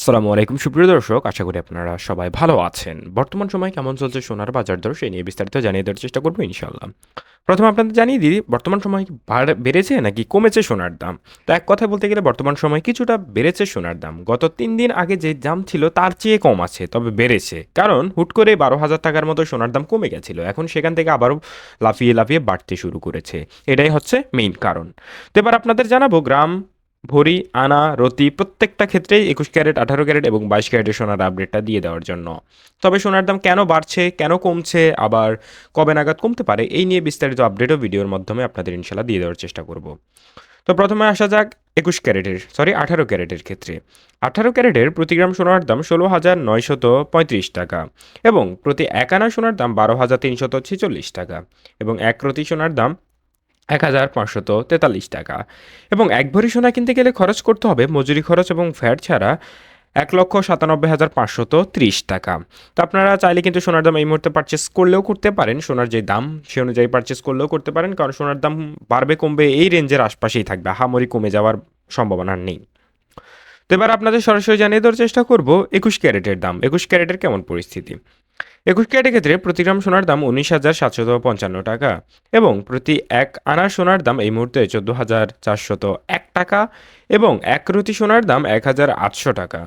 আসসালামু আলাইকুম সুপ্রিয় দর্শক, আশা করি আপনারা সবাই ভালো আছেন। বর্তমান সময়ে কেমন চলছে সোনার বাজার দর সেই নিয়ে বিস্তারিত জানিয়ে দেওয়ার চেষ্টা করবো ইনশাল্লাহ। প্রথমে আপনাদের জানিয়ে দিই বর্তমান সময় কি বেড়েছে নাকি কমেছে সোনার দাম। তো এক কথায় বলতে গেলে বর্তমান সময় কিছুটা বেড়েছে সোনার দাম। গত 3 দিন আগে যে দাম ছিল তার চেয়ে কম আছে, তবে বেড়েছে, কারণ হুট করে 12,000 টাকার মতো সোনার দাম কমে গেছিল, এখন সেখান থেকে আবারও লাফিয়ে লাফিয়ে বাড়তে শুরু করেছে। এটাই হচ্ছে মেইন কারণ। তো এবার আপনাদের জানাবো গ্রাম, ভরি, আনা, রতি প্রত্যেকটা ক্ষেত্রেই 21 ক্যারেট, 18 ক্যারেট এবং 22 ক্যারেটের সোনার আপডেটটা দিয়ে দেওয়ার জন্য। তবে সোনার দাম কেন বাড়ছে, কেন কমছে, আবার কবে নাগাদ কমতে পারে, এই নিয়ে বিস্তারিত আপডেটও ভিডিওর মাধ্যমে আপনাদের ইনশাল্লাহ দিয়ে দেওয়ার চেষ্টা করব। তো প্রথমে আসা যাক 18 ক্যারেটের ক্ষেত্রে। 18 ক্যারেটের প্রতি গ্রাম সোনার দাম 16,935 টাকা এবং প্রতি 1 আনা সোনার দাম 12,346 টাকা এবং 1 রতি সোনার দাম 1,543 টাকা এবং 1 ভরি সোনা কিনতে গেলে খরচ করতে হবে মজুরি খরচ এবং ভ্যাট ছাড়া 1,97,530 টাকা। তো আপনারা চাইলে কিন্তু সোনার দাম এই মুহূর্তে পারচেস করলেও করতে পারেন, সোনার যে দাম সে অনুযায়ী পারচেস করলেও করতে পারেন, কারণ সোনার দাম বাড়বে কমবে এই রেঞ্জের আশপাশেই থাকবে, হামারি কমে যাওয়ার সম্ভাবনা নেই। তো এবার আপনাদের সরাসরি জানিয়ে দেওয়ার চেষ্টা করব 21 ক্যারেটের দাম। 21 ক্যারেটের কেমন পরিস্থিতি। 21 ক্যারেটের ক্ষেত্রে প্রতি গ্রাম সোনার দাম 19,755 টাকা এবং প্রতি 1 আনা সোনার দাম এই মুহূর্তে 14,401 টাকা এবং 1 রতি সোনার দাম 1,800 টাকা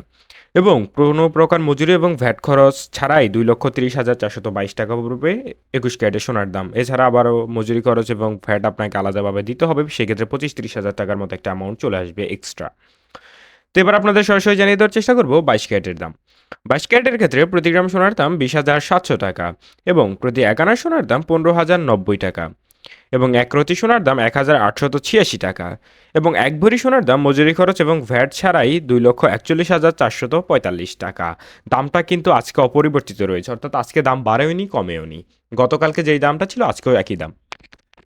এবং কোনো প্রকার মজুরি এবং ভ্যাট খরচ ছাড়াই 2,30,422 টাকা পড়বে 21 ক্যারেটের সোনার দাম। এছাড়া আবারও মজুরি খরচ এবং ভ্যাট আপনাকে আলাদাভাবে দিতে হবে, সেক্ষেত্রে 25-30 হাজার টাকার মতো একটা অ্যামাউন্ট চলে আসবে এক্সট্রা। তো এবার আপনাদের সরাসরি জানিয়ে দেওয়ার চেষ্টা করব 22 ক্যারেটের দাম। 22 ক্যারেটের ক্ষেত্রে প্রতি গ্রাম সোনার দাম 20,700 টাকা এবং প্রতি 1 আনা সোনার দাম 15,090 টাকা এবং 1 রতি সোনার দাম 1,886 টাকা এবং 1 ভরি সোনার দাম মজুরি খরচ এবং ভ্যাট ছাড়াই 2,41,445 টাকা। দামটা কিন্তু আজকে অপরিবর্তিত রয়েছে, অর্থাৎ আজকে দাম বাড়েওনি কমেওনি। গতকালকে যেই দামটা ছিল আজকেও একই দাম।